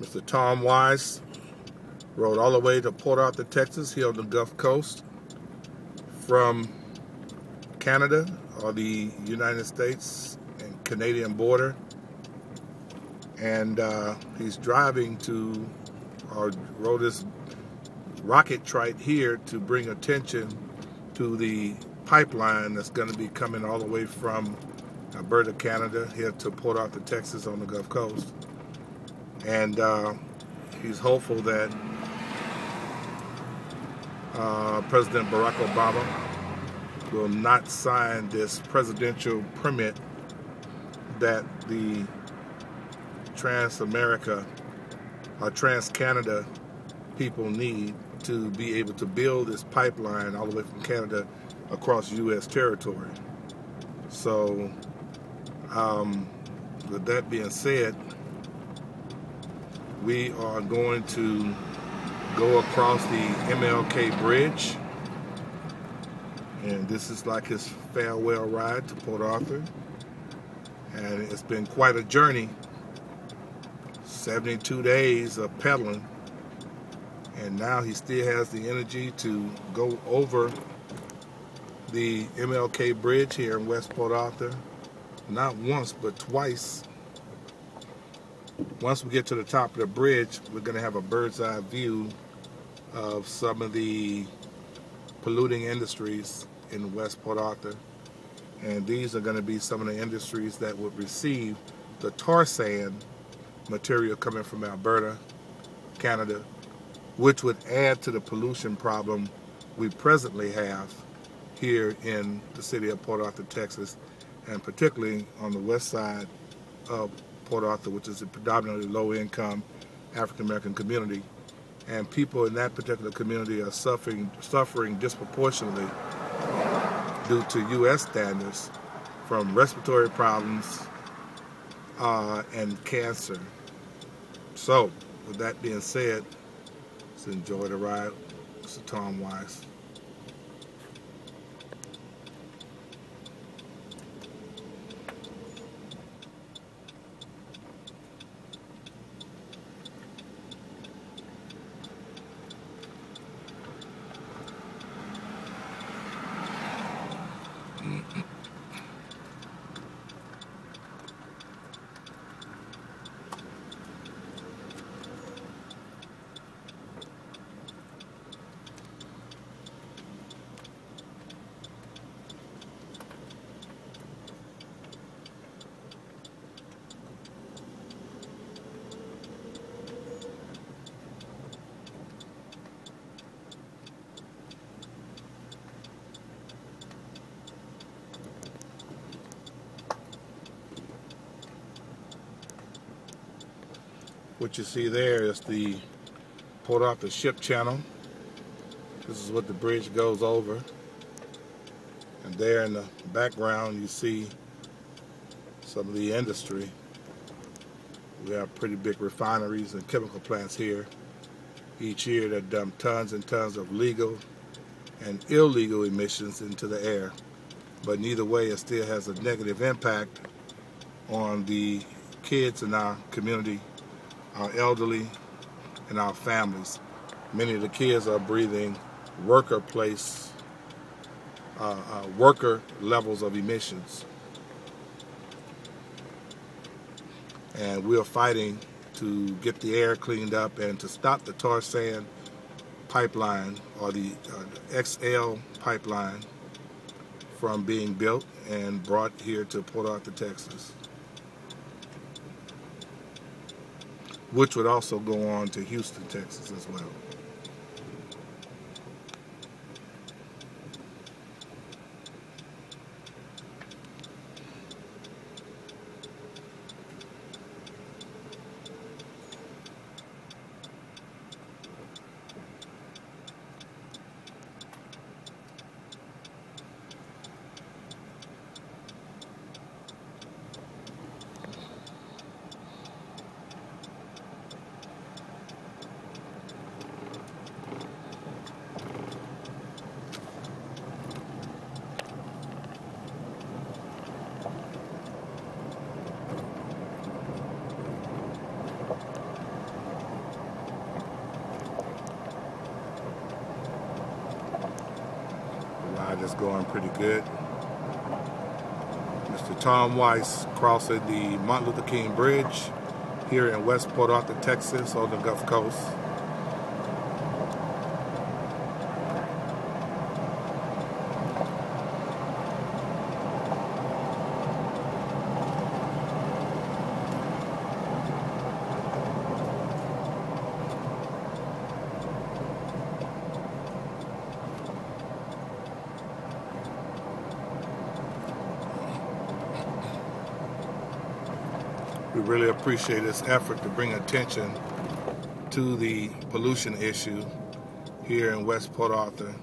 Mr. Tom Weis rode all the way to Port Arthur, Texas, here on the Gulf Coast from Canada, or the United States and Canadian border. And he's driving to, or rode his rocket trike here to bring attention to the pipeline that's going to be coming all the way from Alberta, Canada, here to Port Arthur, Texas on the Gulf Coast. And he's hopeful that President Barack Obama will not sign this presidential permit that the Trans-America or Trans-Canada people need to be able to build this pipeline all the way from Canada across U.S. territory. So, with that being said, we are going to go across the MLK Bridge, and this is like his farewell ride to Port Arthur, and it's been quite a journey. 72 days of pedaling, and now he still has the energy to go over the MLK Bridge here in West Port Arthur, not once but twice. Once we get to the top of the bridge, we're going to have a bird's eye view of some of the polluting industries in West Port Arthur, and these are going to be some of the industries that would receive the tar sand material coming from Alberta, Canada, which would add to the pollution problem we presently have here in the city of Port Arthur, Texas, and particularly on the west side of Port Arthur, which is a predominantly low-income African-American community. And people in that particular community are suffering disproportionately due to U.S. standards from respiratory problems and cancer. So, with that being said, let's enjoy the ride. Mr. Tom Weis. What you see there is the Port Arthur ship channel. This is what the bridge goes over. And there in the background you see some of the industry. We have pretty big refineries and chemical plants here. Each year they dump tons and tons of legal and illegal emissions into the air. But neither way, it still has a negative impact on the kids in our community, our elderly, and our families. Many of the kids are breathing worker levels of emissions. And we're fighting to get the air cleaned up and to stop the tar sand pipeline, or the XL pipeline, from being built and brought here to Port Arthur, Texas, which would also go on to Houston, Texas as well. that is going pretty good. Mr. Tom Weis crossing the Martin Luther King Bridge here in West Port Arthur, Texas on the Gulf Coast. We really appreciate this effort to bring attention to the pollution issue here in West Port Arthur.